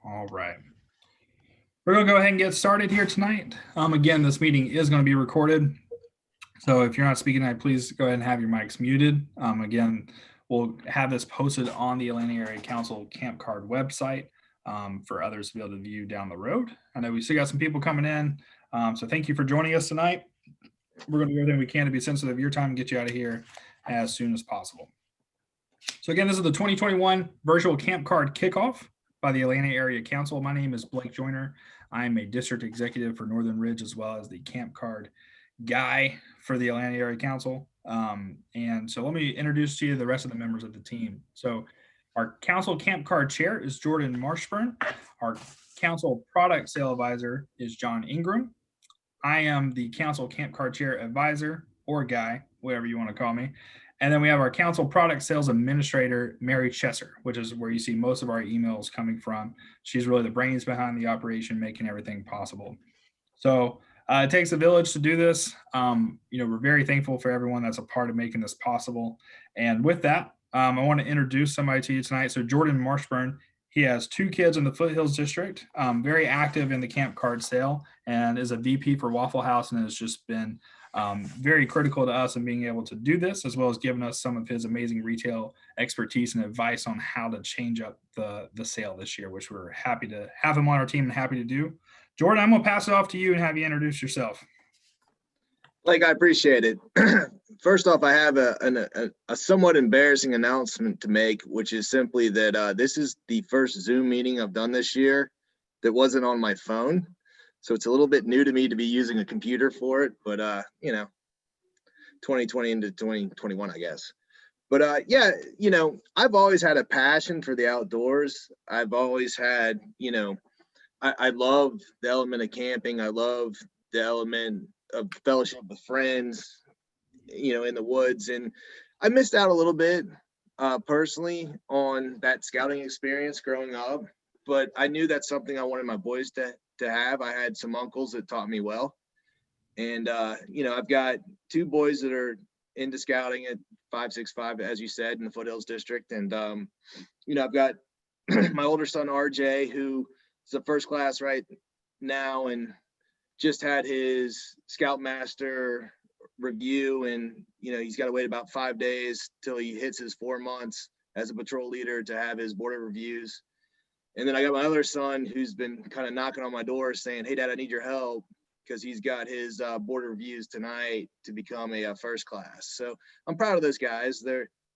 All right. We're going to go ahead and get started here tonight. Again, this meeting is going to be recorded. So if you're not speaking tonight, please go ahead and have your mics muted. Again, we'll have this posted on the Atlanta Area Council Camp Card website for others to be able to view down the road. I know we still got some people coming in. So thank you for joining us tonight. We're going to do everything we can to be sensitive of your time and get you out of here as soon as possible. So again, this is the 2021 virtual Camp Card kickoff by the Atlanta Area Council. My name is Blake Joyner. I am a district executive for Northern Ridge as well as the Camp Card guy for the Atlanta Area Council. And so let me introduce to you the rest of the members of the team. So our council Camp Card chair is Jordan Marshburn. Our council product sale advisor is John Ingram. I am the council Camp Card chair advisor or guy, whatever you want to call me. And then we have our council product sales administrator, Mary Chesser, which is where you see most of our emails coming from. She's really the brains behind the operation, making everything possible. So it takes a village to do this. We're very thankful for everyone that's a part of making this possible. And with that, I want to introduce somebody to you tonight. So Jordan Marshburn, he has 2 kids in the Foothills District, very active in the Camp Card sale, and is a VP for Waffle House, and has just been very critical to us in being able to do this, as well as giving us some of his amazing retail expertise and advice on how to change up the sale this year, which we're happy to have him on our team and happy to do. Jordan, I'm going to pass it off to you and have you introduce yourself. Blake, I appreciate it. First off, I have a somewhat embarrassing announcement to make, which is simply that this is the first Zoom meeting I've done this year that wasn't on my phone. So it's a little bit new to me to be using a computer for it, but 2020 into 2021, I guess. But I've always had a passion for the outdoors. I've always had, I love the element of camping. I love the element of fellowship with friends, in the woods. And I missed out a little bit personally on that scouting experience growing up, but I knew that's something I wanted my boys to have. I had some uncles that taught me well. And, I've got 2 boys that are into scouting at 565, as you said, in the Foothills District. And, I've got my older son, RJ, who is a first class right now and just had his Scoutmaster review. And, he's got to wait about 5 days till he hits his 4 months as a patrol leader to have his border reviews. And then I got my other son who's been kind of knocking on my door saying, "Hey, Dad, I need your help," because he's got his border reviews tonight to become a first class. So I'm proud of those guys.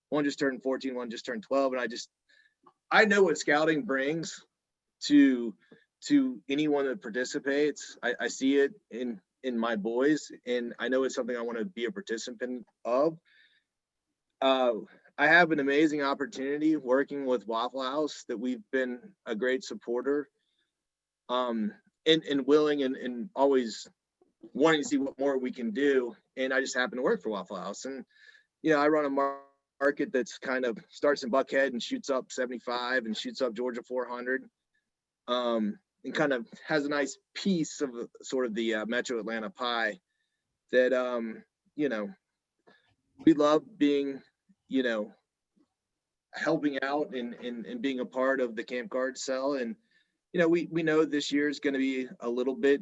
One just turned 14, one just turned 12. And I know what scouting brings to anyone that participates. I see it in my boys, and I know it's something I want to be a participant of. I have an amazing opportunity working with Waffle House that we've been a great supporter, and willing and always wanting to see what more we can do. And I just happen to work for Waffle House. And, I run a market that's kind of starts in Buckhead and shoots up 75 and shoots up Georgia 400. And kind of has a nice piece of sort of the Metro Atlanta pie that, we love being, helping out and being a part of the Camp Card sell. And, we know this year is going to be a little bit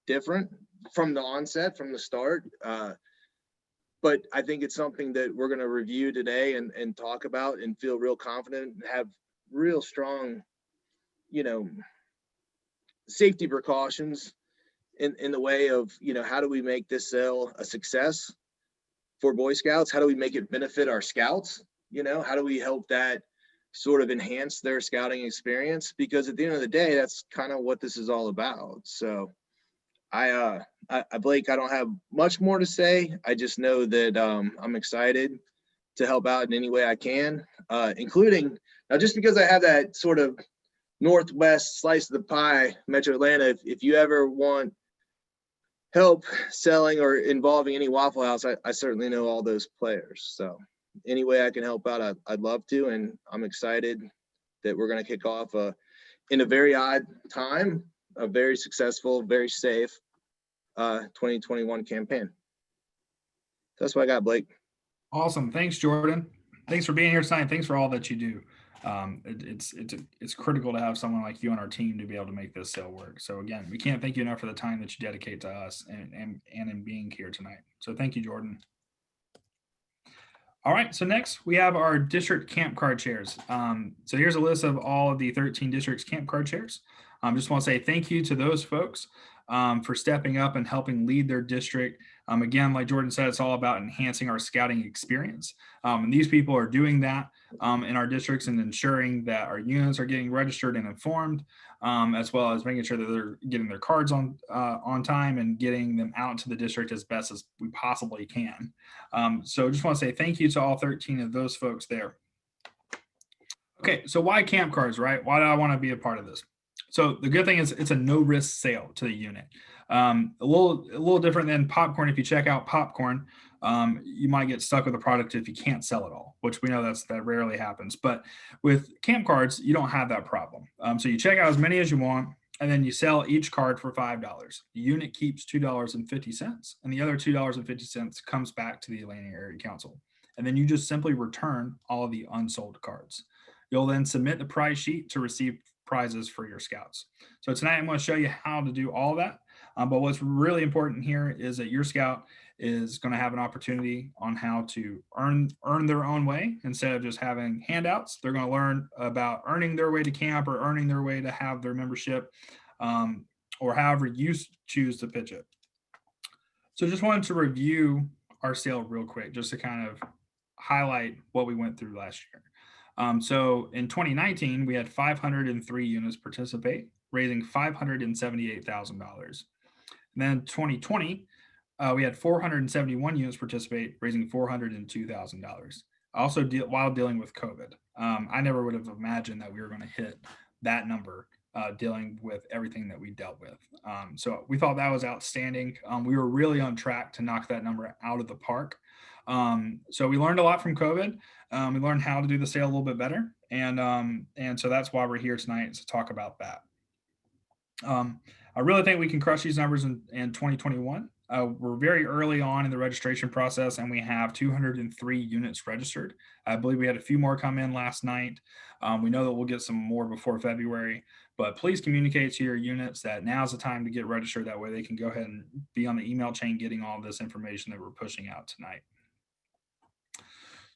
different from the onset, from the start. But I think it's something that we're going to review today and talk about and feel real confident and have real strong, safety precautions in the way of, how do we make this sale a success for Boy Scouts? How do we make it benefit our scouts? How do we help that sort of enhance their scouting experience? Because at the end of the day, that's kind of what this is all about. So Blake, I don't have much more to say. I just know that I'm excited to help out in any way I can, including now, just because I have that sort of Northwest slice of the pie, Metro Atlanta, if you ever want help selling or involving any Waffle House, I certainly know all those players. So any way I can help out, I'd love to. And I'm excited that we're going to kick off in a very odd time, a very successful, very safe 2021 campaign. That's what I got, Blake. Awesome. Thanks, Jordan. Thanks for being here tonight. Thanks for all that you do. It's critical to have someone like you on our team to be able to make this sale work. So again, we can't thank you enough for the time that you dedicate to us and in being here tonight. So thank you, Jordan. All right, so next we have our district camp card chairs. So here's a list of all of the 13 districts camp card chairs. Just want to say thank you to those folks for stepping up and helping lead their district. Again, like Jordan said, it's all about enhancing our scouting experience. And these people are doing that in our districts and ensuring that our units are getting registered and informed, as well as making sure that they're getting their cards on time and getting them out to the district as best as we possibly can. So just want to say thank you to all 13 of those folks there. Okay, so why camp cards, right? Why do I want to be a part of this? So the good thing is it's a no risk sale to the unit. A little different than popcorn. If you check out popcorn, you might get stuck with a product if you can't sell it all, which we know that rarely happens. But with camp cards, you don't have that problem. So you check out as many as you want, and then you sell each card for $5. The unit keeps $2.50, and the other $2.50 comes back to the Atlanta Area Council. And then you just simply return all of the unsold cards. You'll then submit the prize sheet to receive prizes for your scouts. So tonight I'm going to show you how to do all that. But what's really important here is that your scout is going to have an opportunity on how to earn their own way instead of just having handouts. They're going to learn about earning their way to camp or earning their way to have their membership, or however you choose to pitch it. So just wanted to review our sale real quick, just to kind of highlight what we went through last year. So in 2019, we had 503 units participate, raising $578,000. Then 2020, we had 471 units participate, raising $402,000. Also, while dealing with COVID, I never would have imagined that we were going to hit that number, dealing with everything that we dealt with. So we thought that was outstanding. We were really on track to knock that number out of the park. So we learned a lot from COVID. We learned how to do the sale a little bit better, and so that's why we're here tonight, to talk about that. I really think we can crush these numbers in 2021. We're very early on in the registration process, and we have 203 units registered. I believe we had a few more come in last night. We know that we'll get some more before February, but please communicate to your units that now's the time to get registered. That way they can go ahead and be on the email chain getting all this information that we're pushing out tonight.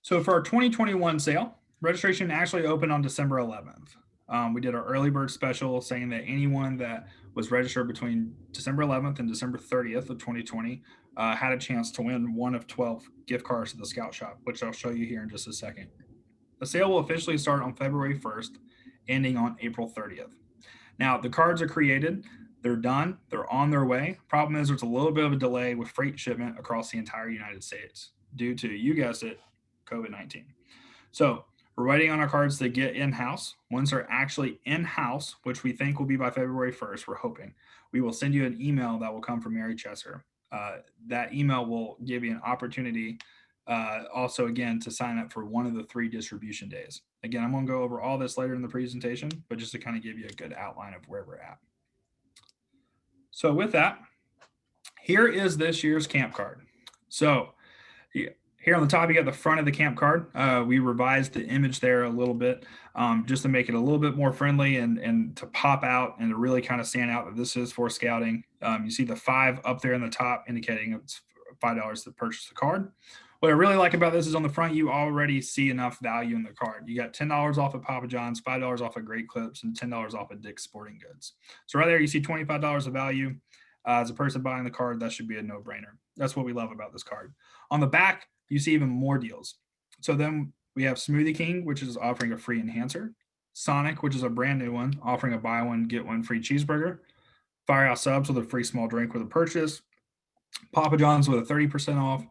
So for our 2021 sale, registration actually opened on December 11th. We did our early bird special saying that anyone that was registered between December 11th and December 30th of 2020 had a chance to win one of 12 gift cards to the Scout Shop, which I'll show you here in just a second. The sale will officially start on February 1st, ending on April 30th. Now, the cards are created, they're done, they're on their way. Problem is there's a little bit of a delay with freight shipment across the entire United States due to, you guessed it, COVID-19. So we're waiting on our cards to get in-house. Once they're actually in-house, which we think will be by February 1st, we're hoping, we will send you an email that will come from Mary Chesser. That email will give you an opportunity also, again, to sign up for one of the 3 distribution days. Again, I'm going to go over all this later in the presentation, but just to kind of give you a good outline of where we're at. So with that, here is this year's camp card. So here on the top, you got the front of the camp card. We revised the image there a little bit just to make it a little bit more friendly and to pop out and to really kind of stand out that this is for scouting. You see the 5 up there in the top indicating it's $5 to purchase the card. What I really like about this is on the front, you already see enough value in the card. You got $10 off of Papa John's, $5 off of Great Clips, and $10 off of Dick's Sporting Goods. So right there, you see $25 of value. As a person buying the card, that should be a no-brainer. That's what we love about this card. On the back, you see even more deals. So then we have Smoothie King, which is offering a free enhancer. Sonic, which is a brand new one, offering a buy one, get one free cheeseburger. Firehouse Subs with a free small drink with a purchase. Papa John's with a 30% off.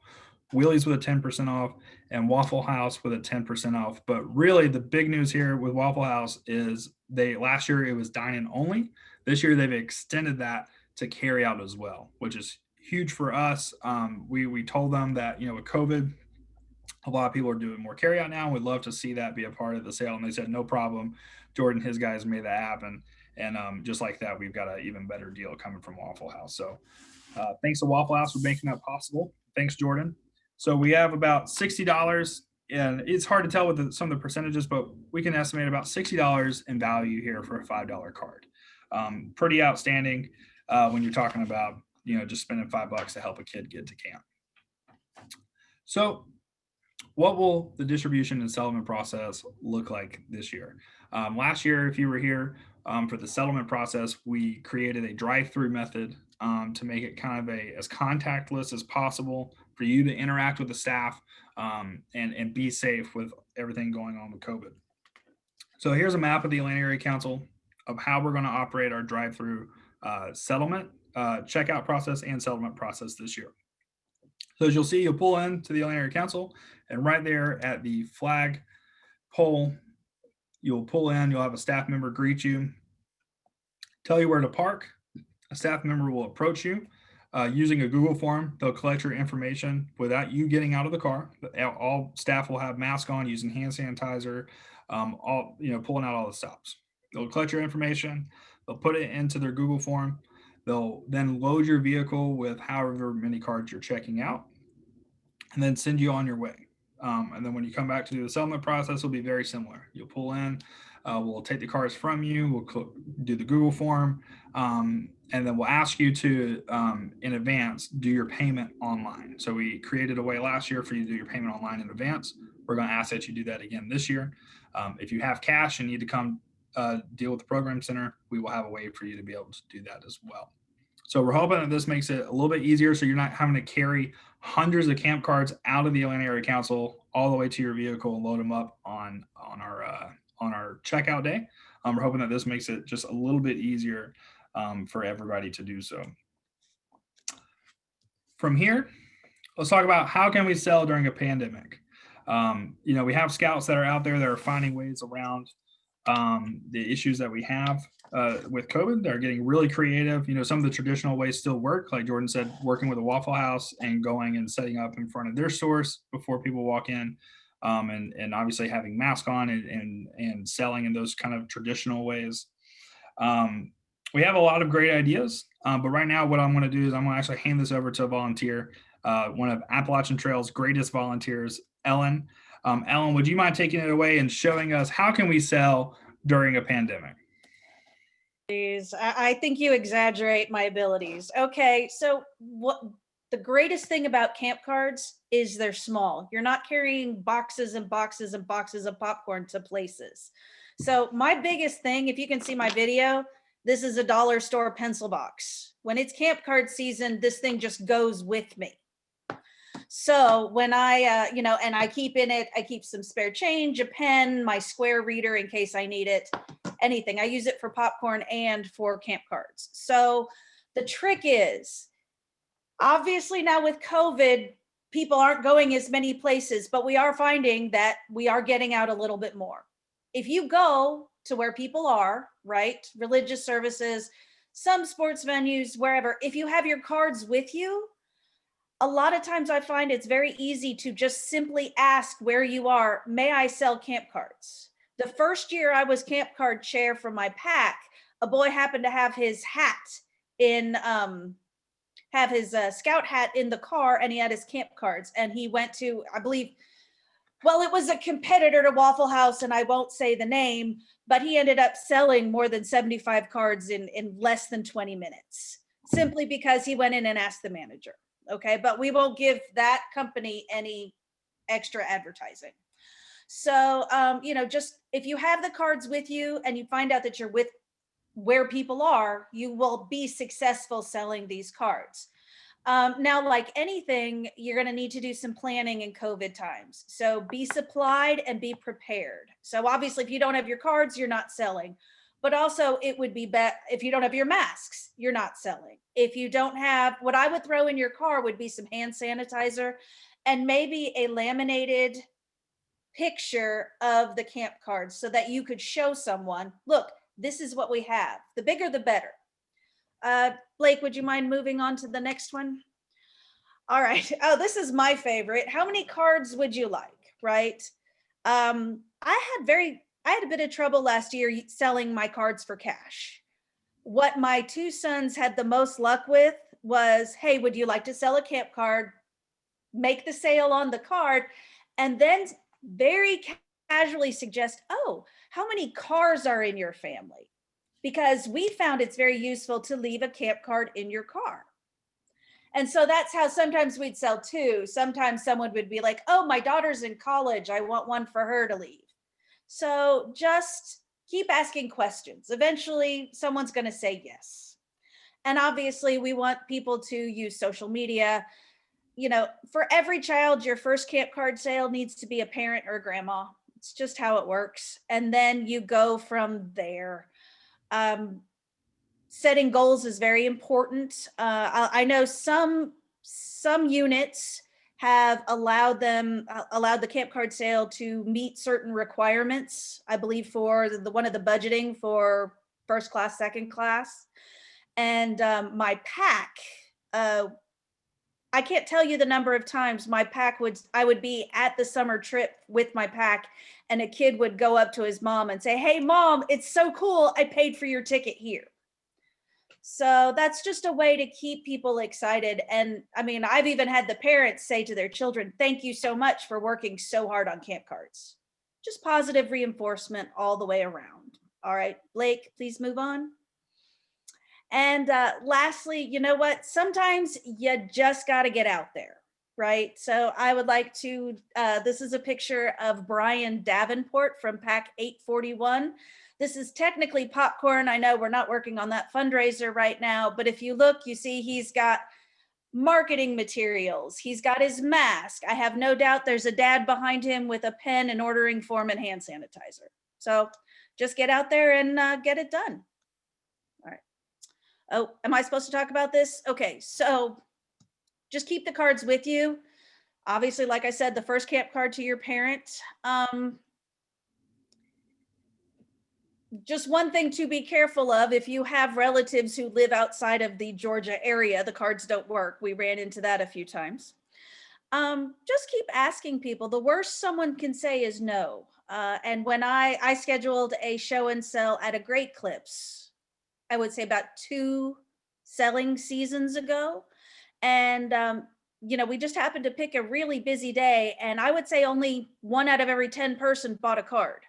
Willie's with a 10% off, and Waffle House with a 10% off. But really the big news here with Waffle House is last year it was dine-in only. This year they've extended that to carry out as well, which is huge for us. We told them that, with COVID, a lot of people are doing more carry out now. We'd love to see that be a part of the sale. And they said, no problem. Jordan, his guys made that happen. And just like that, we've got an even better deal coming from Waffle House. So thanks to Waffle House for making that possible. Thanks, Jordan. So we have about $60 and it's hard to tell with some of the percentages, but we can estimate about $60 in value here for a $5 card. Pretty outstanding when you're talking about, just spending $5 to help a kid get to camp. So what will the distribution and settlement process look like this year? Last year, if you were here for the settlement process, we created a drive-through method to make it kind of as contactless as possible for you to interact with the staff and be safe with everything going on with COVID. So here's a map of the Atlanta Area Council of how we're going to operate our drive-through settlement, checkout process, and settlement process this year. So as you'll see, you'll pull into the Atlanta Area Council, and right there at the flag pole, you'll pull in, you'll have a staff member greet you, tell you where to park. A staff member will approach you using a Google form. They'll collect your information without you getting out of the car. All staff will have masks on, using hand sanitizer, pulling out all the stops. They'll collect your information. They'll put it into their Google form. They'll then load your vehicle with however many cards you're checking out, and then send you on your way. And then when you come back to do the settlement process, it'll be very similar. You'll pull in, we'll take the cards from you, we'll do the Google form, and then we'll ask you to, in advance, do your payment online. So we created a way last year for you to do your payment online in advance. We're going to ask that you do that again this year. If you have cash and need to come deal with the program center, we will have a way for you to be able to do that as well. So we're hoping that this makes it a little bit easier, so you're not having to carry hundreds of camp cards out of the Atlanta Area Council all the way to your vehicle and load them up on our checkout day. We're hoping that this makes it just a little bit easier for everybody to do so. From here, let's talk about how can we sell during a pandemic. We have scouts that are out there that are finding ways around the issues that we have with COVID. They're getting really creative. Some of the traditional ways still work, like Jordan said, working with a Waffle House and going and setting up in front of their stores before people walk in, and obviously having masks on and selling in those kind of traditional ways. We have a lot of great ideas, but right now what I'm going to do is I'm going to actually hand this over to a volunteer, one of Appalachian Trail's greatest volunteers, Ellen. Ellen, would you mind taking it away and showing us how can we sell during a pandemic? I think you exaggerate my abilities. Okay, so what the greatest thing about camp cards is they're small. You're not carrying boxes and boxes and boxes of popcorn to places. So my biggest thing, if you can see my video, this is a dollar store pencil box. When it's camp card season, this thing just goes with me. So when I, and I keep in it, I keep some spare change, a pen, my square reader in case I need it, anything. I use it for popcorn and for camp cards. So the trick is, obviously now with COVID, people aren't going as many places, but we are finding that we are getting out a little bit more. If you go to where people are, right, religious services, some sports venues, wherever, if you have your cards with you, a lot of times I find it's very easy to just simply ask where you are, may I sell camp cards? The first year I was camp card chair for my pack, a boy happened to have his hat in, have his scout hat in the car, and he had his camp cards, and he went to, I believe, well, it was a competitor to Waffle House, and I won't say the name, but he ended up selling more than 75 cards in less than 20 minutes, simply because he went in and asked the manager. Okay, but we won't give that company any extra advertising. So, just if you have the cards with you and you find out that you're with where people are, you will be successful selling these cards. Now, like anything, you're going to need to do some planning in COVID times. So be supplied and be prepared. So obviously, if you don't have your cards, you're not selling. But also it would be better if you don't have your masks, you're not selling. If you don't have, what I would throw in your car would be some hand sanitizer and maybe a laminated picture of the camp cards so that you could show someone, look, this is what we have. The bigger, the better. Blake, would you mind moving on to the next one? All right. Oh, this is my favorite. How many cards would you like? Right. I had a bit of trouble last year selling my cards for cash. What my two sons had the most luck with was, hey, would you like to sell a camp card? Make the sale on the card and then very casually suggest, oh, how many cars are in your family? Because we found it's very useful to leave a camp card in your car. And so that's how sometimes we'd sell too. Sometimes someone would be like, oh, my daughter's in college. I want one for her to leave. So just keep asking questions. Eventually, someone's going to say yes. And obviously, we want people to use social media. You know, for every child, your first camp card sale needs to be a parent or a grandma. It's just how it works. And then you go from there. Setting goals is very important. I know some units have allowed the camp card sale to meet certain requirements. I believe for the one of the budgeting for first class, second class, and my pack. I can't tell you the number of times I would be at the summer trip with my pack, and a kid would go up to his mom and say, "Hey, mom, it's so cool! I paid for your ticket here." So that's just a way to keep people excited. And I mean, I've even had the parents say to their children, thank you so much for working so hard on camp cards. Just positive reinforcement all the way around. All right, Blake, please move on. And lastly, you know what? Sometimes you just got to get out there, right? So I would like to, this is a picture of Brian Davenport from Pack 841. This is technically popcorn. I know we're not working on that fundraiser right now, but if you look, you see he's got marketing materials. He's got his mask. I have no doubt there's a dad behind him with a pen and ordering form and hand sanitizer. So just get out there and get it done. All right. Oh, am I supposed to talk about this? Okay, so just keep the cards with you. Obviously, like I said, the first camp card to your parent. Just one thing to be careful of, if you have relatives who live outside of the Georgia area, the cards don't work. We ran into that a few times. Just keep asking people. The worst someone can say is no. And when I scheduled a show and sell at a Great Clips, I would say about 2 selling seasons ago. And, you know, we just happened to pick a really busy day. And I would say only 1 out of every 10 person bought a card.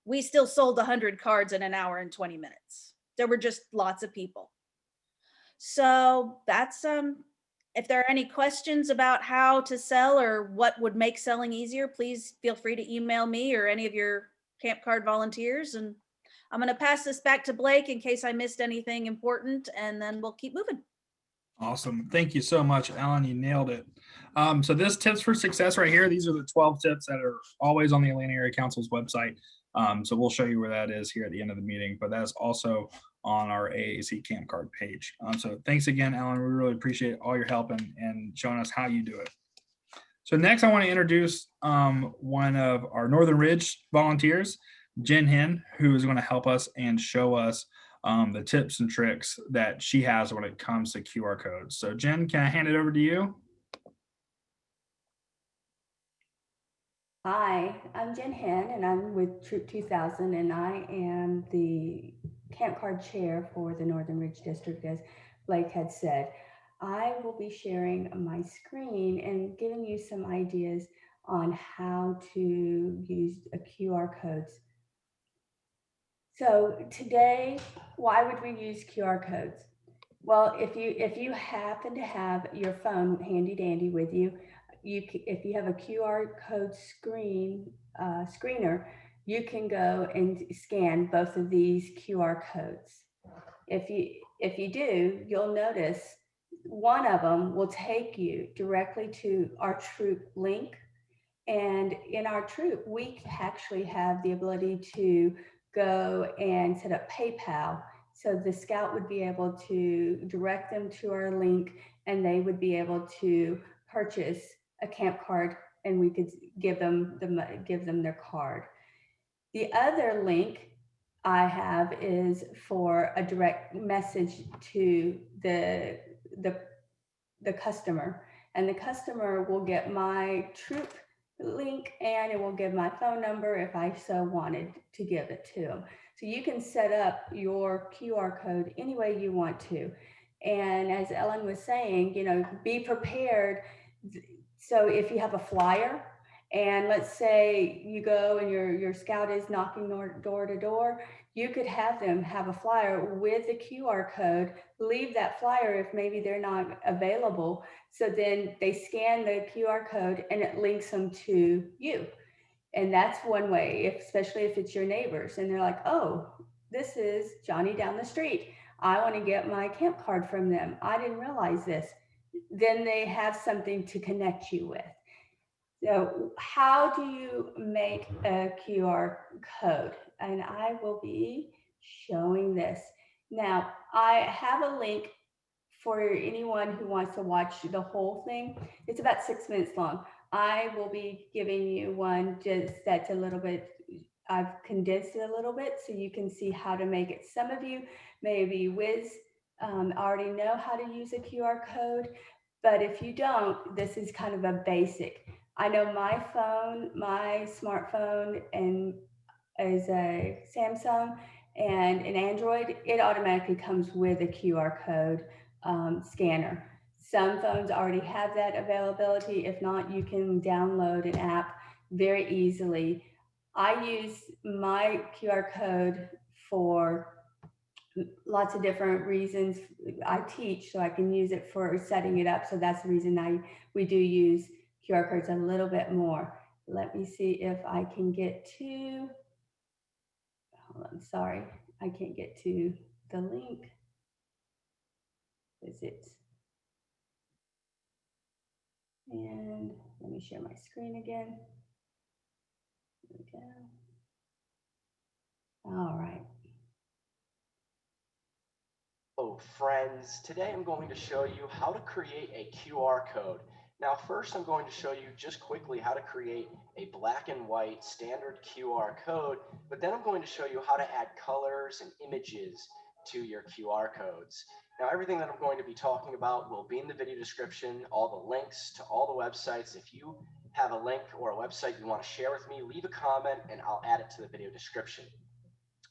We still sold 100 cards in an hour and 20 minutes. There were just lots of people. So that's, if there are any questions about how to sell or what would make selling easier, please feel free to email me or any of your camp card volunteers. And I'm going to pass this back to Blake in case I missed anything important, and then we'll keep moving. Awesome. Thank you so much, Ellen. You nailed it. So this tips for success right here, these are the 12 tips that are always on the Atlanta Area Council's website. So we'll show you where that is here at the end of the meeting, but that's also on our AAC camp card page. So thanks again, Ellen. We really appreciate all your help and showing us how you do it. So next I want to introduce one of our Northern Ridge volunteers, Jen Hen, who is going to help us and show us the tips and tricks that she has when it comes to QR codes. So Jen, can I hand it over to you? Hi, I'm Jen Hen, and I'm with Troop 2000, and I am the camp card chair for the Northern Ridge District, as Blake had said. I will be sharing my screen and giving you some ideas on how to use QR codes. So today, why would we use QR codes? Well, if you happen to have your phone handy dandy with you, if you have a QR code screener, you can go and scan both of these QR codes. If you do, you'll notice one of them will take you directly to our troop link. And in our troop, we actually have the ability to go and set up PayPal. So the scout would be able to direct them to our link, and they would be able to purchase a camp card, and we could give them their card. The other link I have is for a direct message to the customer, and the customer will get my troop link, and it will give my phone number if I so wanted to give it to them. So you can set up your QR code any way you want to. And as Ellen was saying, you know, be prepared. So if you have a flyer And let's say you go and your scout is knocking door to door, you could have them have a flyer with the QR code, leave that flyer if maybe they're not available. So then they scan the QR code and it links them to you. And that's one way, especially if it's your neighbors and they're like, oh, this is Johnny down the street. I want to get my camp card from them. I didn't realize this. Then they have something to connect you with. So how do you make a QR code? And I will be showing this. Now, I have a link for anyone who wants to watch the whole thing. It's about 6 minutes long. I will be giving you one just that's a little bit, I've condensed it a little bit so you can see how to make it. Some of you maybe already know how to use a QR code, but if you don't, this is kind of a basic. I know my phone, my smartphone, and is a Samsung and an Android, it automatically comes with a QR code scanner. Some phones already have that availability. If not, you can download an app very easily. I use my QR code for lots of different reasons. I teach, so I can use it for setting it up. So that's the reason we do use QR codes a little bit more. Let me see if I can get to, hold on, sorry, I can't get to the link. Is it? And let me share my screen again. There we go. All right. Hello friends, today I'm going to show you how to create a QR code. Now first I'm going to show you just quickly how to create a black and white standard QR code, but then I'm going to show you how to add colors and images to your QR codes. Now everything that I'm going to be talking about will be in the video description, all the links to all the websites. If you have a link or a website you want to share with me, leave a comment and I'll add it to the video description.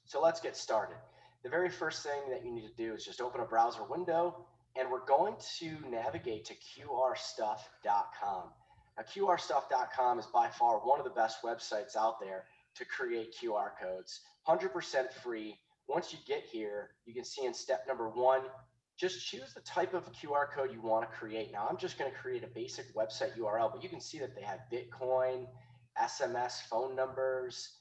So let's get started. The very first thing that you need to do is just open a browser window and we're going to navigate to qrstuff.com. Now qrstuff.com is by far one of the best websites out there to create QR codes, 100% free. Once you get here, you can see in step number 1, just choose the type of QR code you want to create. Now I'm just going to create a basic website URL, but you can see that they have Bitcoin, SMS, phone numbers,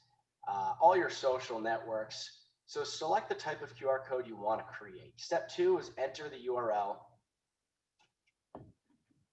all your social networks. So select the type of QR code you want to create. Step 2 is enter the URL.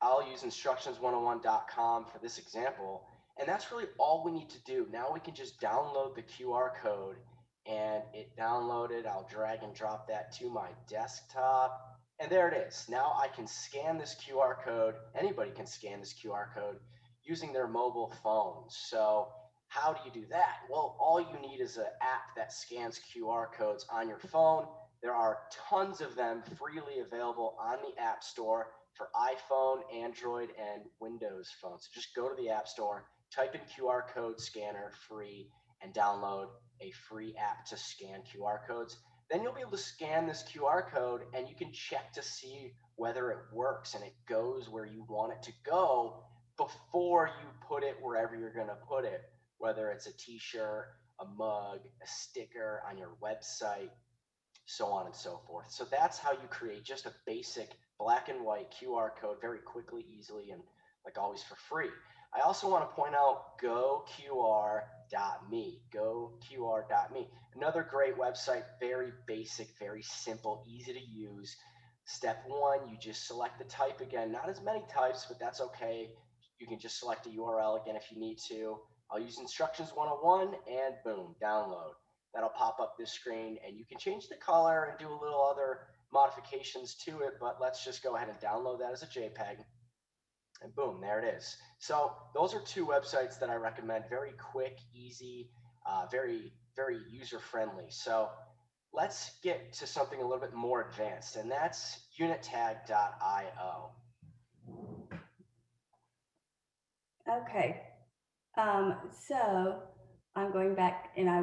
I'll use instructions101.com for this example. And that's really all we need to do. Now we can just download the QR code and it downloaded. I'll drag and drop that to my desktop. And there it is. Now I can scan this QR code. Anybody can scan this QR code using their mobile phone. So how do you do that? Well, all you need is an app that scans QR codes on your phone. There are tons of them freely available on the App Store for iPhone, Android, and Windows phones. So just go to the App Store, type in QR code scanner free, and download a free app to scan QR codes. Then you'll be able to scan this QR code and you can check to see whether it works and it goes where you want it to go before you put it wherever you're going to put it. Whether it's a t-shirt, a mug, a sticker on your website, so on and so forth. So that's how you create just a basic black and white QR code very quickly, easily, and like always for free. I also want to point out goqr.me, goqr.me. Another great website, very basic, very simple, easy to use. Step 1, you just select the type again, not as many types, but that's okay. You can just select a URL again if you need to. I'll use instructions 101 and boom, download. That'll pop up this screen and you can change the color and do a little other modifications to it, but let's just go ahead and download that as a JPEG and boom, there it is. So those are 2 websites that I recommend, very quick, easy, very, very user-friendly. So let's get to something a little bit more advanced, and that's unittag.io. Okay. So I'm going back and I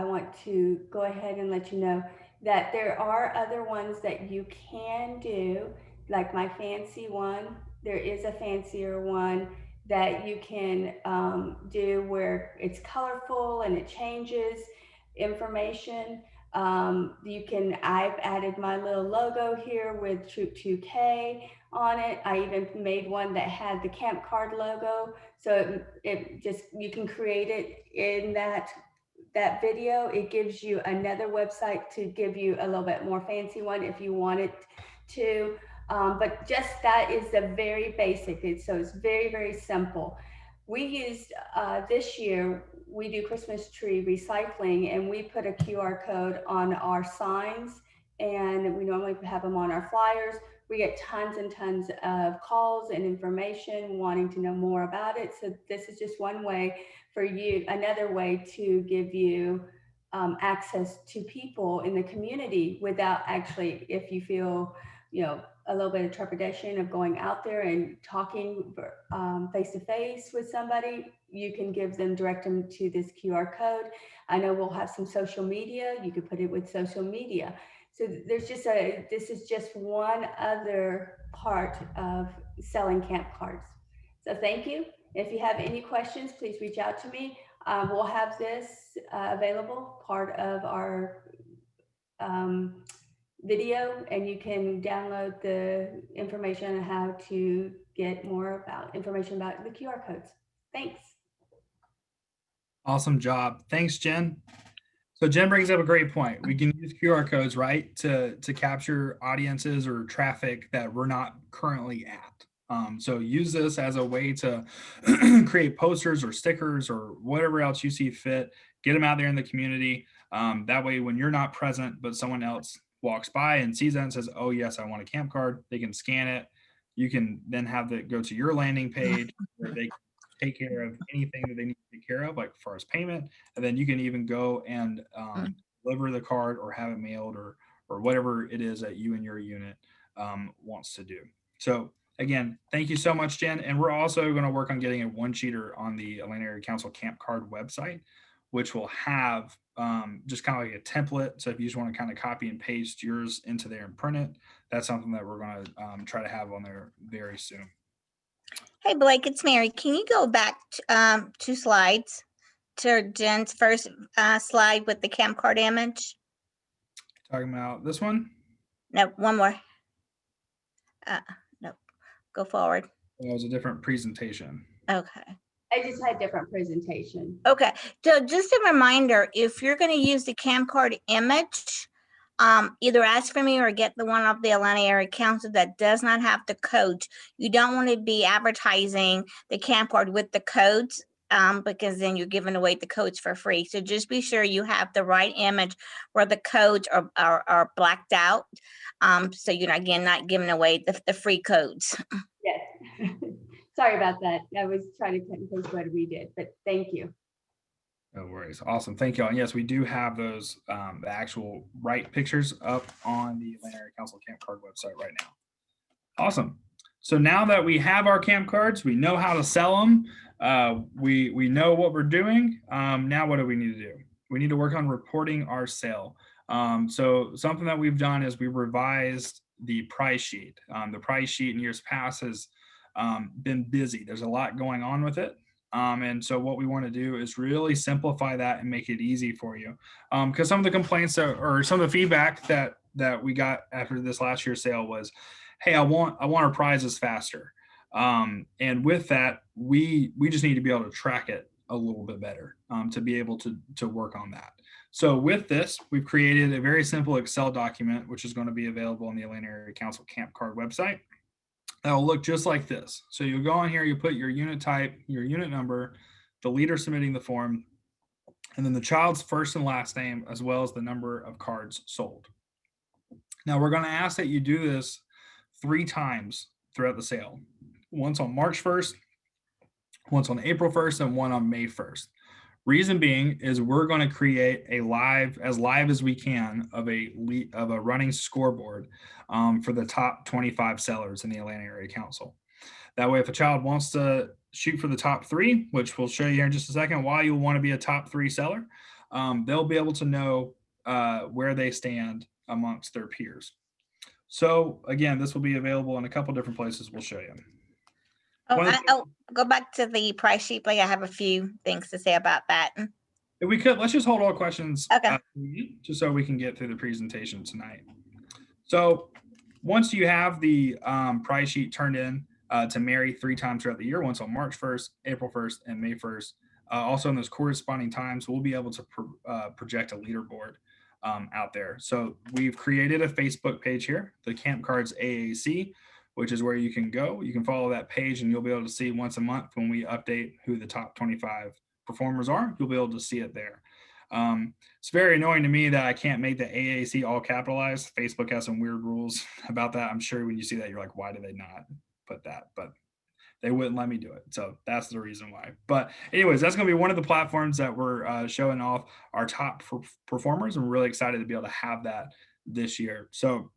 want to go ahead and let you know that there are other ones that you can do, like my fancy one. There is a fancier one that you can do where it's colorful and it changes information. I've added my little logo here with Troop 2K on it. I even made one that had the camp card logo. So it just, you can create it in that video. It gives you another website to give you a little bit more fancy one if you want it to. But just that is the very basic. So it's very, very simple. We used this year, we do Christmas tree recycling, and we put a QR code on our signs, and we normally have them on our flyers. We get tons and tons of calls and information wanting to know more about it. So this is just one way for you, another way to give you access to people in the community without actually, if you feel, a little bit of trepidation of going out there and talking face to face with somebody, you can direct them to this QR code. I know we'll have some social media. You could put it with social media. So this is just one other part of selling camp cards. So thank you. If you have any questions, please reach out to me. We'll have this available, part of our video, and you can download the information on how to get more information about the QR codes. Thanks. Awesome job. Thanks, Jen. So Jen brings up a great point. We can use QR codes, right, to capture audiences or traffic that we're not currently at. So use this as a way to create posters or stickers or whatever else you see fit. Get them out there in the community. That way, when you're not present, but someone else walks by and sees that and says, oh, yes, I want a camp card, they can scan it. You can then have it go to your landing page where they can take care of anything that they need to take care of, like as far as payment. And then you can even go and deliver the card or have it mailed or whatever it is that you and your unit wants to do. So again, thank you so much, Jen. And we're also going to work on getting a one-sheeter on the Atlanta Area Council Camp Card website, which will have just kind of like a template. So if you just want to kind of copy and paste yours into there and print it, that's something that we're going to try to have on there very soon. Hey, Blake, it's Mary. Can you go back 2 slides to Jen's first slide with the camp card image? Talking about this one? No, one more. No, go forward. That was a different presentation. Okay. I just had different presentation. Okay, so just a reminder, if you're going to use the camp card image, either ask for me or get the one of the Atlanta Area Council that does not have the codes. You don't want to be advertising the camp card with the codes because then you're giving away the codes for free. So just be sure you have the right image where the codes are blacked out. So you're not giving away the free codes. Yes. Sorry about that. I was trying to cut and paste what we did, but thank you. No worries. Awesome. Thank you all. And yes, we do have those, the actual right pictures up on the Atlanta Area Council Camp Card website right now. Awesome. So now that we have our camp cards, we know how to sell them. We know what we're doing. Now what do we need to do? We need to work on reporting our sale. So something that we've done is we revised the price sheet. The price sheet in years past has been busy. There's a lot going on with it. And so what we want to do is really simplify that and make it easy for you. Because some of the complaints or some of the feedback that we got after this last year's sale was, hey, I want our prizes faster. And with that, we just need to be able to track it a little bit better to be able to work on that. So with this, we've created a very simple Excel document, which is going to be available on the Atlanta Area Council Camp Card website. That'll look just like this. So you go on here, you put your unit type, your unit number, the leader submitting the form, and then the child's first and last name, as well as the number of cards sold. Now we're going to ask that you do this 3 times throughout the sale. Once on March 1st, once on April 1st, and one on May 1st. Reason being is we're going to create a live as we can of a running scoreboard for the top 25 sellers in the Atlanta Area Council. That way, if a child wants to shoot for the top 3, which we'll show you here in just a second, why you'll want to be a top 3 seller, they'll be able to know where they stand amongst their peers. So again, this will be available in a couple different places we'll show you. Oh, One of the- go back to the price sheet, but I have a few things to say about that. If we could, let's just hold all questions Okay. at the meeting, just so we can get through the presentation tonight. So once you have the price sheet turned in to Mary 3 times throughout the year, once on March 1st, April 1st, and May 1st, also in those corresponding times, we'll be able to project a leaderboard out there. So we've created a Facebook page here, the Camp Cards AAC, which is where you can go. You can follow that page and you'll be able to see once a month when we update who the top 25 performers are. You'll be able to see it there. It's very annoying to me that I can't make the AAC all capitalized. Facebook has some weird rules about that. I'm sure when you see that, you're like, why do they not put that? But they wouldn't let me do it. So that's the reason why. But anyways, that's going to be one of the platforms that we're showing off our top performers. And we're really excited to be able to have that this year. So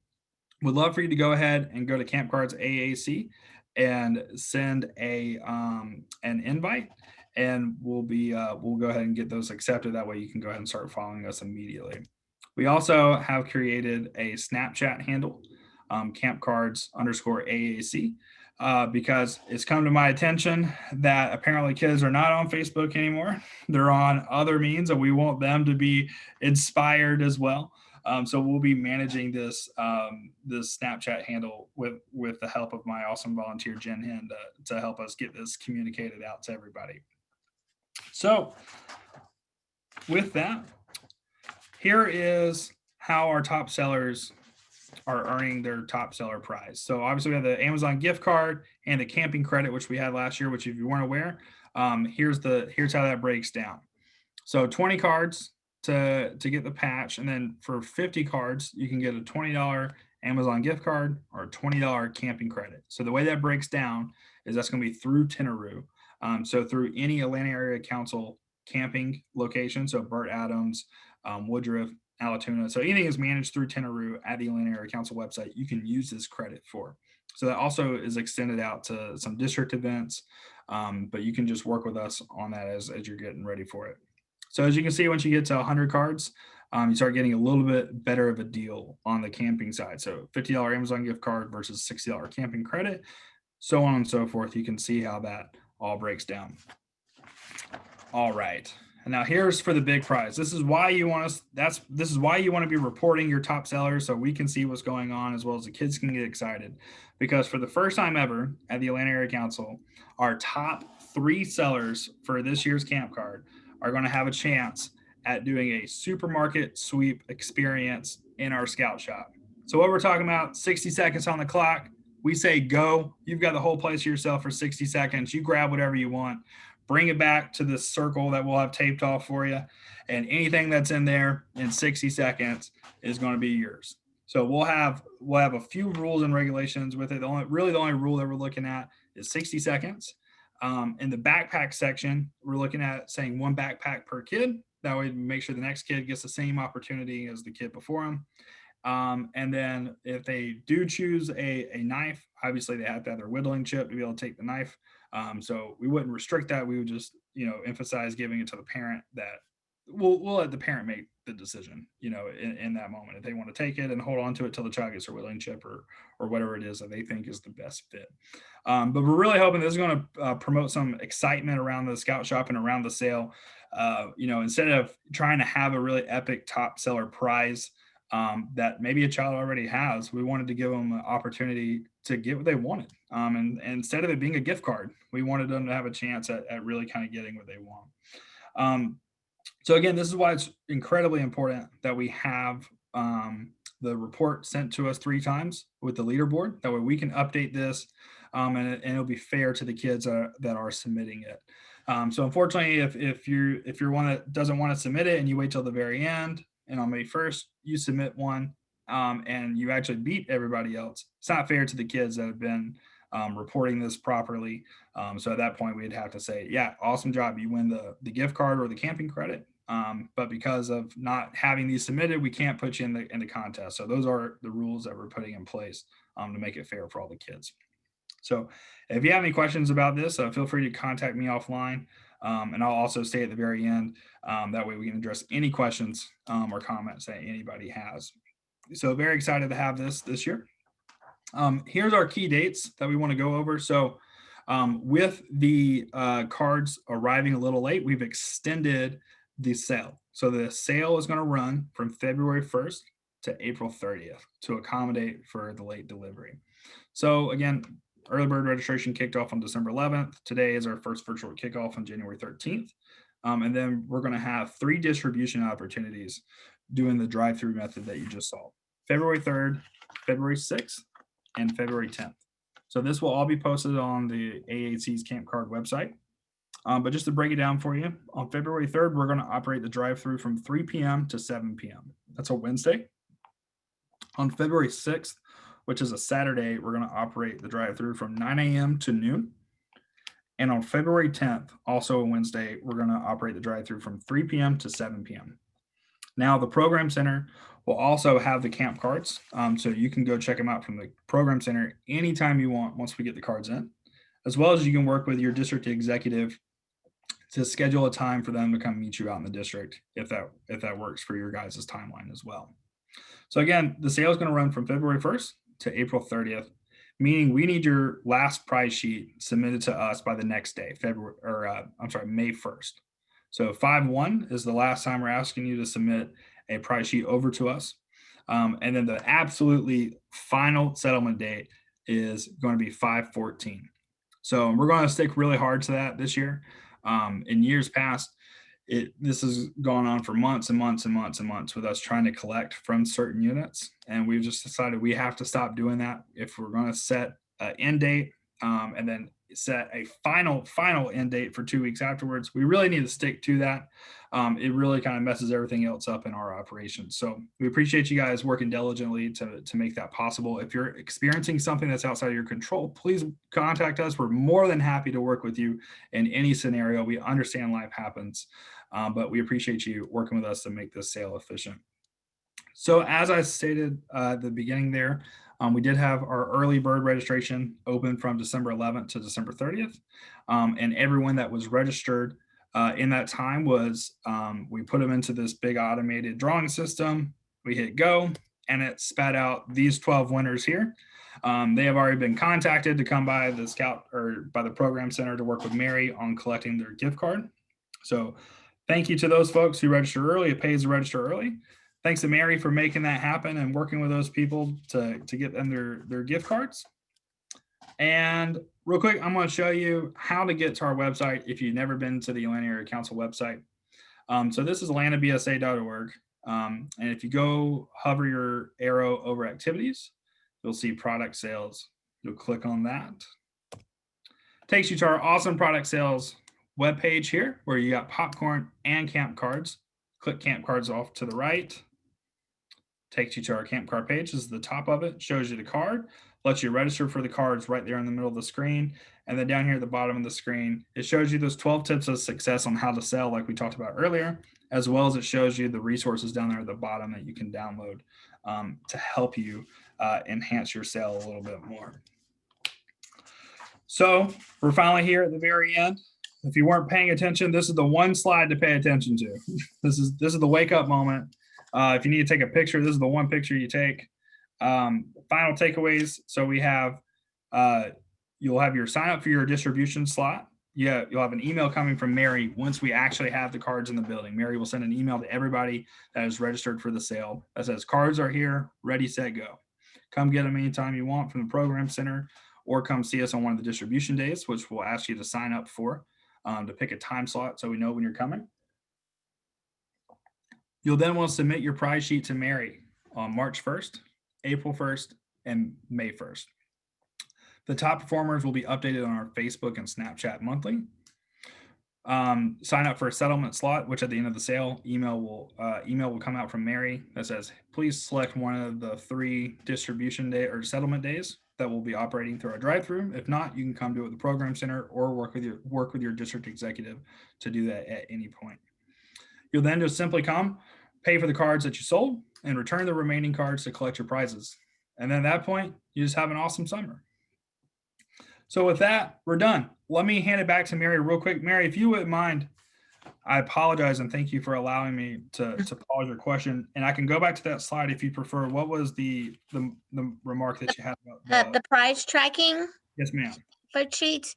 would love for you to go ahead and go to Camp Cards AAC and send an invite, and we'll go ahead and get those accepted. That way you can go ahead and start following us immediately. We also have created a Snapchat handle, Camp Cards _AAC, because it's come to my attention that apparently kids are not on Facebook anymore. They're on other means, and we want them to be inspired as well. So we'll be managing this Snapchat handle with the help of my awesome volunteer Jen Hind to help us get this communicated out to everybody. So with that, here is how our top sellers are earning their top seller prize. So obviously we have the Amazon gift card and the camping credit, which we had last year, which if you weren't aware, here's how that breaks down. So 20 cards to get the patch, and then for 50 cards you can get a $20 Amazon gift card or a $20 camping credit. So the way that breaks down is that's going to be through Tinaroo. So through any Atlanta Area Council camping location, so Burt Adams, Woodruff, Alatoona, so anything is managed through Tinaroo at the Atlanta Area Council website, you can use this credit for. So that also is extended out to some district events, but you can just work with us on that as you're getting ready for it. So as you can see, once you get to 100 cards, you start getting a little bit better of a deal on the camping side. So $50 Amazon gift card versus $60 camping credit, so on and so forth. You can see how that all breaks down. All right. And now here's for the big prize. This is why you want us. This is why you want to be reporting your top sellers so we can see what's going on as well as the kids can get excited. Because for the first time ever at the Atlanta Area Council, our top 3 sellers for this year's camp card are going to have a chance at doing a supermarket sweep experience in our scout shop. So what we're talking about, 60 seconds on the clock. We say go. You've got the whole place to yourself for 60 seconds. You grab whatever you want. Bring it back to this circle that we'll have taped off for you. And anything that's in there in 60 seconds is going to be yours. So we'll have a few rules and regulations with it. The only rule that we're looking at is 60 seconds. In the backpack section, we're looking at saying 1 backpack per kid. That way, make sure the next kid gets the same opportunity as the kid before him. And then if they do choose a knife, obviously they have to have their whittling chip to be able to take the knife. So we wouldn't restrict that. We would just, emphasize giving it to the parent. That we'll let the parent make the decision, in that moment, if they want to take it and hold on to it till the child gets their whittling chip or whatever it is that they think is the best fit. But we're really hoping this is going to promote some excitement around the scout shop and around the sale. Instead of trying to have a really epic top seller prize that maybe a child already has, we wanted to give them an opportunity to get what they wanted. And instead of it being a gift card, we wanted them to have a chance at really kind of getting what they want. So again, this is why it's incredibly important that we have the report sent to us 3 times with the leaderboard. That way we can update this and it'll be fair to the kids that are submitting it. So unfortunately, if you're one that doesn't want to submit it and you wait till the very end, and on May 1st, you submit one and you actually beat everybody else, it's not fair to the kids that have been reporting this properly. So at that point, we'd have to say, yeah, awesome job. You win the gift card or the camping credit. But because of not having these submitted, we can't put you in the contest. So those are the rules that we're putting in place to make it fair for all the kids. So if you have any questions about this, feel free to contact me offline. And I'll also stay at the very end. That way we can address any questions or comments that anybody has. So very excited to have this year. Here's our key dates that we want to go over. So With the cards arriving a little late, we've extended the sale. So the sale is going to run from February 1st to April 30th to accommodate for the late delivery. So again, early bird registration kicked off on December 11th. Today is our first virtual kickoff on January 13th. And then we're going to have 3 distribution opportunities doing the drive-through method that you just saw. February 3rd, February 6th, and February 10th. So this will all be posted on the AAC's Camp Card website. But just to break it down for you, on February 3rd, we're going to operate the drive-through from 3 p.m. to 7 p.m. That's a Wednesday. On February 6th, which is a Saturday, we're going to operate the drive-through from 9 a.m. to noon. And on February 10th, also a Wednesday, we're going to operate the drive-through from 3 p.m. to 7 p.m. Now, the program center will also have the camp cards, so you can go check them out from the program center anytime you want once we get the cards in, as well as you can work with your district executive to schedule a time for them to come meet you out in the district if that works for your guys' timeline as well. So again, the sale is going to run from February 1st to April 30th, meaning we need your last price sheet submitted to us by the next day, May 1st. So 5/1 is the last time we're asking you to submit a price sheet over to us. And then the absolutely final settlement date is going to be 5/14. So we're going to stick really hard to that this year. In years past, this has gone on for months and months and months and months with us trying to collect from certain units. And we've just decided we have to stop doing that. If we're going to set an end date and then set a final end date for 2 weeks afterwards, we really need to stick to that. It really kind of messes everything else up in our operations. So we appreciate you guys working diligently to make that possible. If you're experiencing something that's outside of your control, please contact us. We're more than happy to work with you in any scenario. We understand life happens, but we appreciate you working with us to make this sale efficient. So as I stated at the beginning there, we did have our early bird registration open from December 11th to December 30th. And everyone that was registered in that time was, we put them into this big automated drawing system. We hit go and it spat out these 12 winners here. They have already been contacted to come by the scout or by the program center to work with Mary on collecting their gift card. So thank you to those folks who register early. It pays to register early. Thanks to Mary for making that happen and working with those people to get them their gift cards. And real quick, I'm going to show you how to get to our website if you've never been to the Atlanta Area Council website. So this is atlantabsa.org. And if you go hover your arrow over activities, you'll see product sales. You'll click on that. Takes you to our awesome product sales webpage here where you got popcorn and camp cards. Click camp cards off to the right. Takes you to our camp card page. This is the top of it. Shows you the card. Lets you register for the cards right there in the middle of the screen. And then down here at the bottom of the screen, it shows you those 12 tips of success on how to sell like we talked about earlier, as well as it shows you the resources down there at the bottom that you can download to help you enhance your sale a little bit more. So we're finally here at the very end. If you weren't paying attention, this is the one slide to pay attention to. This is the wake up moment. If you need to take a picture, this is the one picture you take. Final takeaways. So we have, you'll have your sign up for your distribution slot. Yeah, you'll have an email coming from Mary once we actually have the cards in the building. Mary will send an email to everybody that is registered for the sale that says cards are here, ready, set, go. Come get them anytime you want from the program center, or come see us on one of the distribution days, which we'll ask you to sign up for, to pick a time slot so we know when you're coming. You'll then want to submit your prize sheet to Mary on March 1st, April 1st, and May 1st. The top performers will be updated on our Facebook and Snapchat monthly. Sign up for a settlement slot, which at the end of the sale, email will come out from Mary that says, please select one of the 3 distribution day or settlement days that will be operating through our drive-through. If not, you can come do it at the program center or work with your district executive to do that at any point. You'll then just simply come, pay for the cards that you sold, and return the remaining cards to collect your prizes. And then at that point, you just have an awesome summer. So with that, we're done. Let me hand it back to Mary real quick. Mary, if you wouldn't mind, I apologize and thank you for allowing me to pause your question. And I can go back to that slide if you prefer. What was the remark that you had about The price tracking Yes, ma'am. spreadsheet?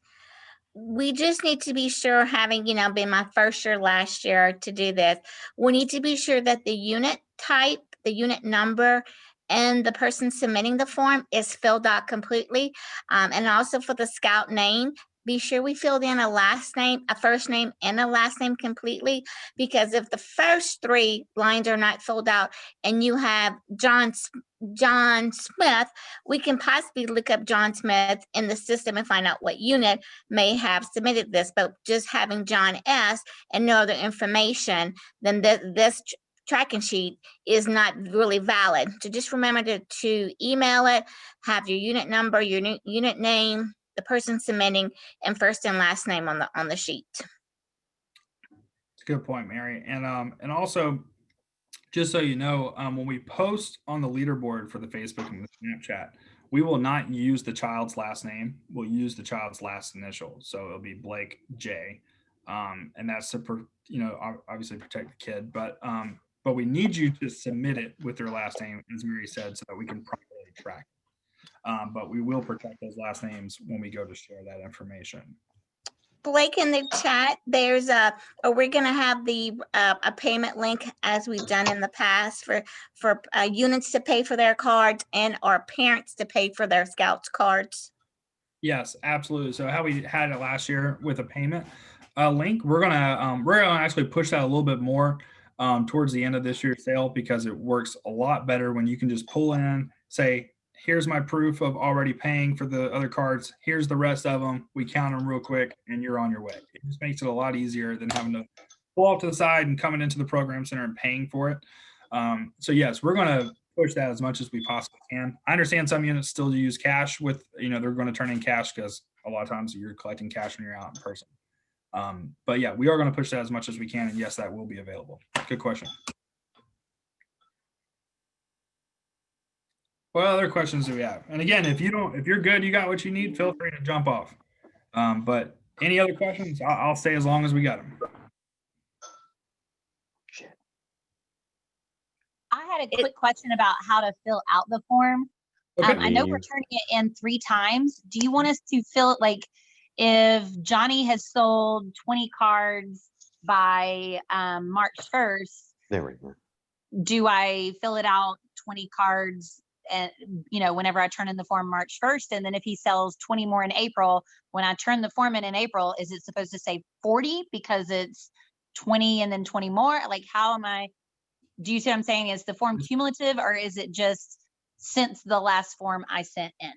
we just need to be sure, having, been my first year last year to do this, we need to be sure that the unit type, the unit number, and the person submitting the form is filled out completely. And also for the scout name, be sure we filled in a last name, a first name, and a last name completely, because if the first 3 lines are not filled out and you have John Smith, we can possibly look up John Smith in the system and find out what unit may have submitted this. But just having John S. and no other information, then this tracking sheet is not really valid. So just remember to email it, have your unit number, your unit name, the person submitting, and first and last name on the sheet. It's a good point, Mary. And also, just so you know, when we post on the leaderboard for the Facebook and the Snapchat, we will not use the child's last name. We'll use the child's last initial. So it'll be Blake J. And that's to, obviously protect the kid. But we need you to submit it with their last name, as Mary said, so that we can properly track it. But we will protect those last names when we go to share that information. Blake, in the chat, there's we're gonna have a payment link, as we've done in the past, for units to pay for their cards and our parents to pay for their Scouts cards. Yes, absolutely. So how we had it last year with a payment link, we're gonna actually push that a little bit more towards the end of this year's sale, because it works a lot better when you can just pull in, say, here's my proof of already paying for the other cards. Here's the rest of them. We count them real quick and you're on your way. It just makes it a lot easier than having to pull off to the side and coming into the program center and paying for it. So yes, we're going to push that as much as we possibly can. I understand some units still use cash with, they're going to turn in cash because a lot of times you're collecting cash when you're out in person. But yeah, we are going to push that as much as we can. And yes, that will be available. Good question. What other questions do we have? And again, if you're good, you got what you need, feel free to jump off. But any other questions? I'll stay as long as we got them. I had a quick question about how to fill out the form. Okay. I know we're turning it in 3 times. Do you want us to fill it, like, if Johnny has sold 20 cards by March 1st, There we go. do I fill it out 20 cards and whenever I turn in the form March 1st, and then if he sells 20 more in April, when I turn the form in April, is it supposed to say 40 because it's 20 and then 20 more? Like, how am I, do you see what I'm saying? Is the form cumulative, or is it just since the last form I sent in?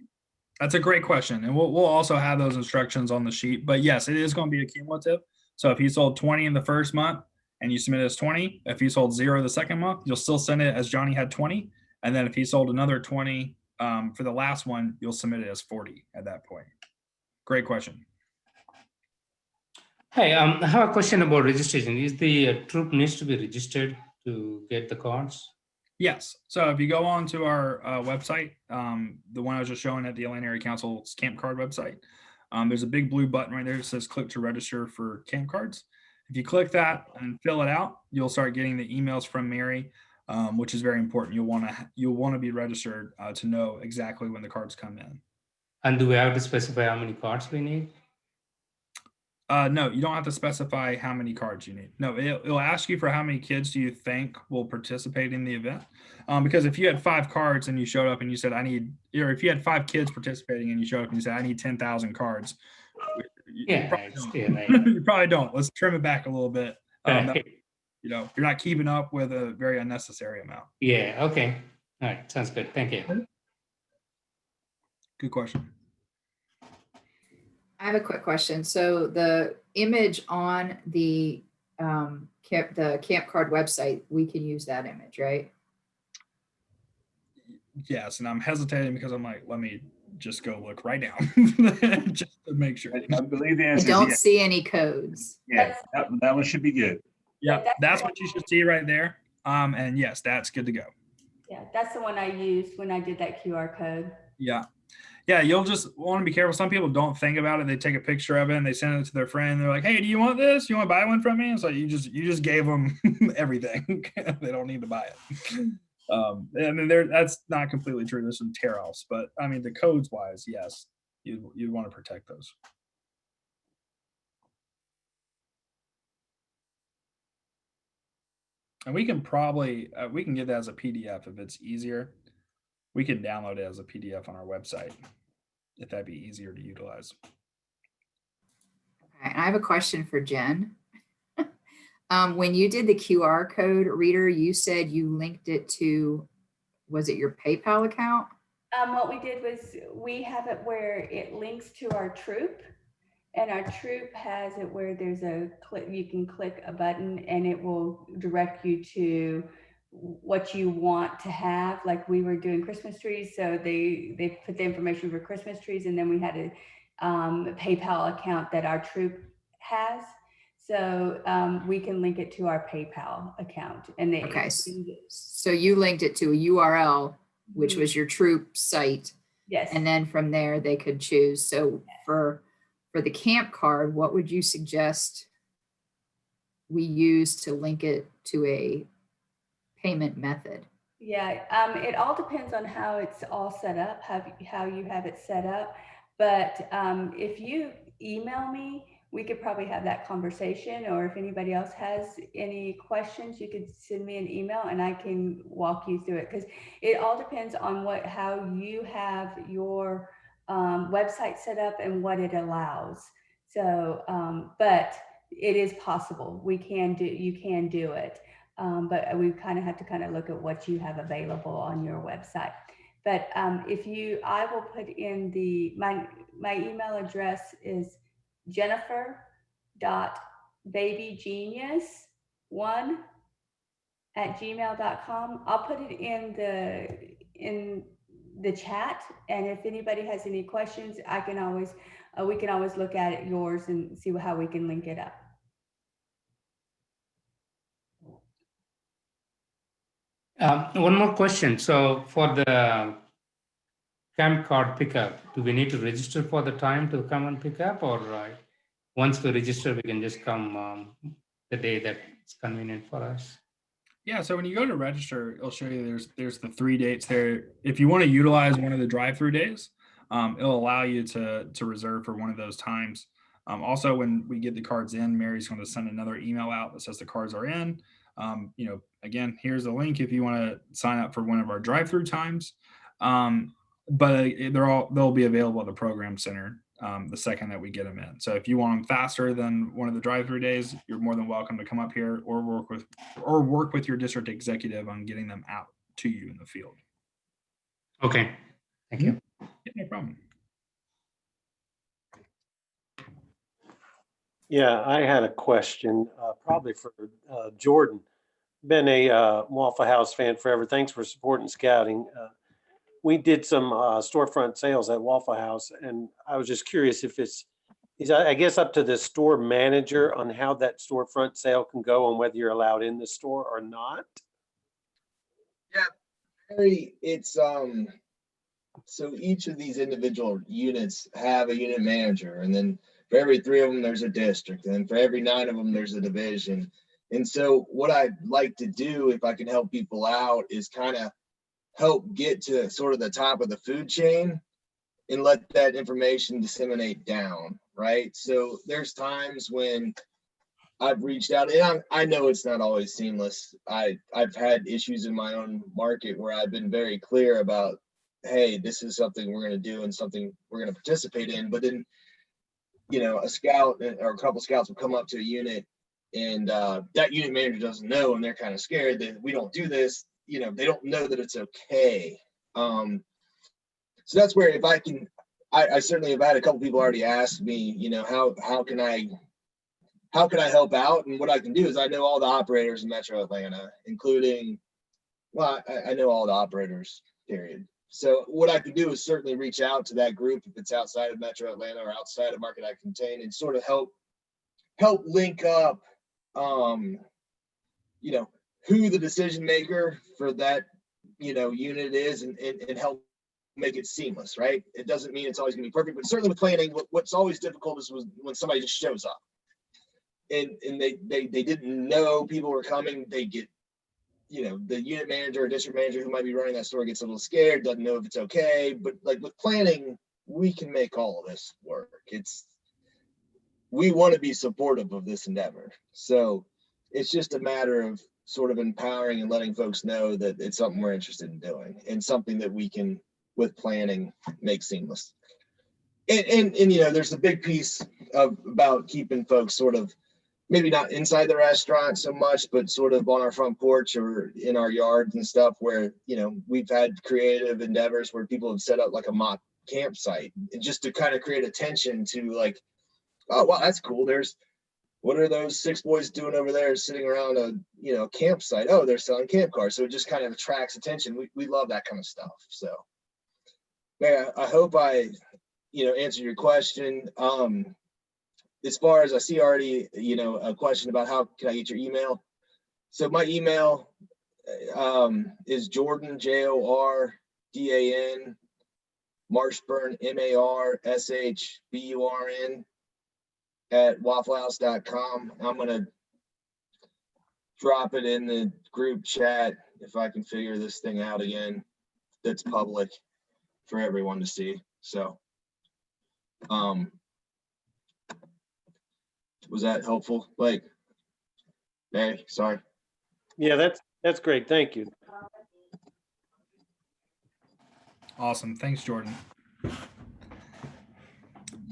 That's a great question. And we'll also have those instructions on the sheet, but yes, it is going to be a cumulative. So if he sold 20 in the first month and you submit it as 20, if he sold 0 the second month, you'll still send it as Johnny had 20. And then if he sold another 20 for the last one, you'll submit it as 40 at that point. Great question. Hey, I have a question about registration. Is the troop needs to be registered to get the cards? Yes. So if you go on to our website, the one I was just showing at the Atlanta Area Council's camp card website, there's a big blue button right there that says click to register for camp cards. If you click that and fill it out, you'll start getting the emails from Mary, which is very important. You'll want to be registered to know exactly when the cards come in. And do we have to specify how many cards we need? No, you don't have to specify how many cards you need. No, it'll ask you for how many kids do you think will participate in the event. Because if you had 5 cards and you showed up and you said, or if you had 5 kids participating and you showed up and you said, I need 10,000 cards. You probably don't. Let's trim it back a little bit. You're not keeping up with a very unnecessary amount. Yeah, okay. All right, sounds good. Thank you. Good question. I have a quick question. So the image on the camp card website, we can use that image, right? Yes, and I'm hesitating because I'm like, let me just go look right now just to make sure. I believe the I answer is don't yes. see any codes. Yeah, that one should be good. Yeah, that's what you should see right there. And yes, that's good to go. Yeah, that's the one I used when I did that QR code. Yeah. Yeah, you'll just want to be careful. Some people don't think about it. They take a picture of it and they send it to their friend. They're like, hey, do you want this? You want to buy one from me? It's like you just gave them everything. They don't need to buy it. I mean, that's not completely true. There's some tear-offs, but I mean, the codes wise, yes, you'd want to protect those. And we can probably, we can get that as a PDF if it's easier. We can download it as a PDF on our website if that'd be easier to utilize. Okay, and I have a question for Jen. When you did the QR code reader, you said you linked it to, was it your PayPal account? What we did was we have it where it links to our Troop, and our Troop has it where there's a click, you can click a button and it will direct you to what you want to have. Like we were doing Christmas trees, so they put the information for Christmas trees, and then we had a PayPal account that our Troop has. So we can link it to our PayPal account. And they, Okay, so you linked it to a URL, which Mhm. was your Troop site, Yes. and then from there they could choose. So for the camp card, what would you suggest we use to link it to a payment method? Yeah, it all depends on how it's all set up, how you have it set up. But if you email me, we could probably have that conversation. Or if anybody else has any questions, you could send me an email and I can walk you through it. Because it all depends on how you have your website set up and what it allows. So, but it is possible. You can do it. But we kind of have to kind of look at what you have available on your website. But I will put in my email address is jennifer.babygenius1@gmail.com. I'll put it in the chat, and if anybody has any questions, we can always look at it, yours, and see how we can link it up. One more question. So for the camp card pickup, do we need to register for the time to come and pick up, or once we register, we can just come the day that's convenient for us? Yeah, so when you go to register, it'll show you there's the 3 dates there. If you want to utilize one of the drive-through days, it'll allow you to reserve for one of those times. Also, when we get the cards in, Mary's going to send another email out that says the cards are in. Again, here's a link if you want to sign up for one of our drive-through times. But they'll be available at the program center the second that we get them in. So if you want them faster than one of the drive-through days, you're more than welcome to come up here or work with your district executive on getting them out to you in the field. Okay, thank you. Yeah, no problem. Yeah, I had a question, probably for Jordan. Been a Waffle House fan forever. Thanks for supporting scouting. We did some storefront sales at Waffle House, and I was just curious if it's I guess up to the store manager on how that storefront sale can go and whether you're allowed in the store or not. Yeah, Harry, it's so each of these individual units have a unit manager, and then for every 3 of them there's a district, and then for every 9 of them there's a division. And so what I'd like to do, if I can help people out, is kind of help get to sort of the top of the food chain and let that information disseminate down, right? So there's times when I've reached out, and I know it's not always seamless. I've had issues in my own market where I've been very clear about, hey, this is something we're going to do and something we're going to participate in. But then, a scout or a couple scouts will come up to a unit, and that unit manager doesn't know, and they're kind of scared that we don't do this. They don't know that it's okay. So that's where, if I can, I certainly have had a couple people already ask me, how can I help out? And what I can do is I know all the operators in Metro Atlanta, including, I know all the operators, period. So what I can do is certainly reach out to that group if it's outside of Metro Atlanta or outside of market I contain, and sort of help link up, who the decision maker for that, unit is, and help make it seamless, right? It doesn't mean it's always gonna be perfect, but certainly with planning, what's always difficult is when somebody just shows up and they didn't know people were coming. They get, the unit manager or district manager who might be running that store gets a little scared, doesn't know if it's okay. But like with planning, we can make all of this work. We want to be supportive of this endeavor. So it's just a matter of sort of empowering and letting folks know that it's something we're interested in doing and something that we can, with planning, make seamless. And you know, there's a big piece about keeping folks sort of maybe not inside the restaurant so much, but sort of on our front porch or in our yards and stuff where, you know, we've had creative endeavors where people have set up like a mock campsite just to kind of create attention to like, oh, wow, that's cool. What are those 6 boys doing over there sitting around a, you know, campsite? Oh, they're selling camp cars. So it just kind of attracts attention. We love that kind of stuff. So yeah, I hope I, you know, answered your question. As far as I see already, you know, a question about how can I get your email? So my email is Jordan, JORDAN, Marshburn, MARSHBURN @wafflehouse.com. I'm going to drop it in the group chat if I can figure this thing out again. That's public for everyone to see. So, was that helpful? Like, hey, sorry. Yeah, that's great. Thank you. Awesome. Thanks, Jordan.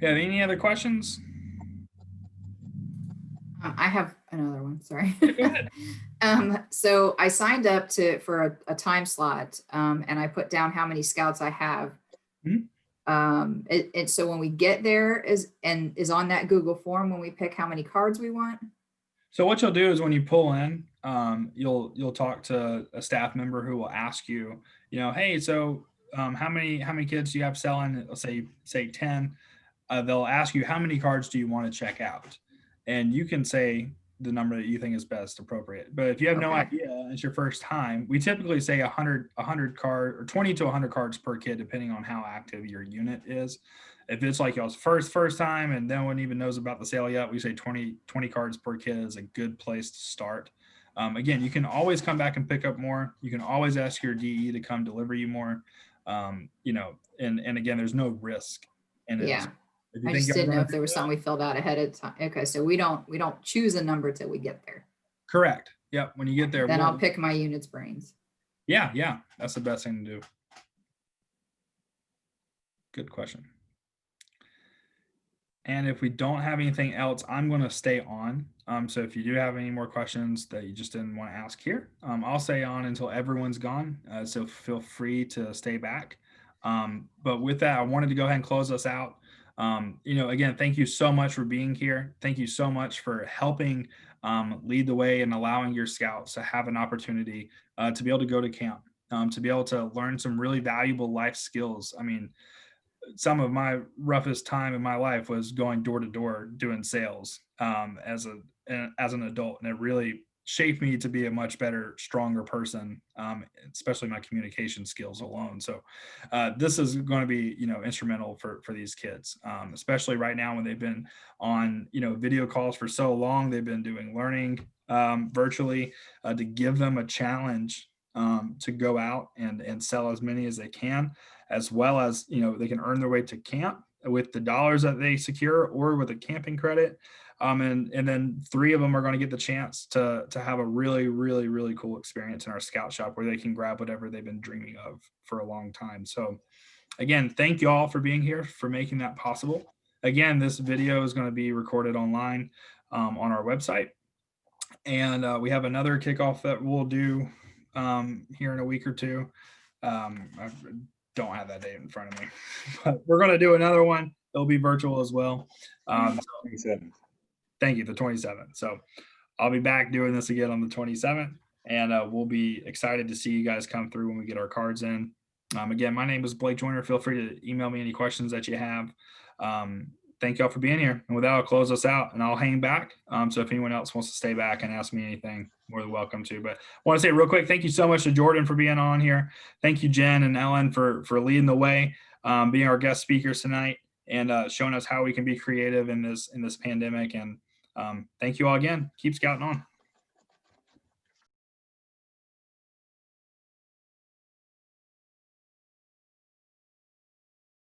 Yeah, any other questions? I have another one, sorry. Go ahead. So I signed up for a time slot, and I put down how many scouts I have. Mhm. And so when we get there is on that Google form when we pick how many cards we want. So what you'll do is when you pull in, you'll talk to a staff member who will ask you, you know, hey, so how many kids do you have selling? Let's say 10. They'll ask you how many cards do you want to check out, and you can say the number that you think is best appropriate. But if you have no Okay. idea, it's your first time, we typically say 100 card or 20 to 100 cards per kid, depending on how active your unit is. If it's like y'all's first time and no one even knows about the sale yet, we say 20 cards per kid is a good place to start. Again, you can always come back and pick up more. You can always ask your DE to come deliver you more. You know, and again, there's no risk in it. Yeah. If you I think just y'all didn't know gonna if there do was that- something we filled out ahead of time. Okay, so we don't choose a number till we get there. Correct. Yep. When you get there, Then we'll- I'll pick my unit's brains. Yeah, that's the best thing to do. Good question. And if we don't have anything else, I'm going to stay on. So if you do have any more questions that you just didn't want to ask here, I'll stay on until everyone's gone. So feel free to stay back. But with that, I wanted to go ahead and close us out. You know, again, thank you so much for being here. Thank you so much for helping lead the way and allowing your scouts to have an opportunity to be able to go to camp, to be able to learn some really valuable life skills. I mean, some of my roughest time in my life was going door to door doing sales as an adult, and it really shaped me to be a much better, stronger person, especially my communication skills alone. So this is going to be, you know, instrumental for these kids, especially right now when they've been on, you know, video calls for so long. They've been doing learning virtually, to give them a challenge to go out and sell as many as they can, as well as, you know, they can earn their way to camp with the dollars that they secure or with a camping credit. And then 3 of them are going to get the chance to have a really, really, really cool experience in our scout shop where they can grab whatever they've been dreaming of for a long time. So again, thank you all for being here, for making that possible. Again, this video is going to be recorded online on our website. And we have another kickoff that we'll do here in a week or two. I don't have that date in front of me, but we're going to do another one. It'll be virtual as well. 27th. Thank you, the 27th. So I'll be back doing this again on the 27th, and we'll be excited to see you guys come through when we get our cards in. Again, my name is Blake Joyner. Feel free to email me any questions that you have. Thank y'all for being here. And with that, I'll close us out and I'll hang back. So if anyone else wants to stay back and ask me anything, more than welcome to. But I want to say real quick, thank you so much to Jordan for being on here. Thank you, Jen and Ellen, for leading the way, being our guest speakers tonight, and showing us how we can be creative in this pandemic. And thank you all again. Keep scouting on.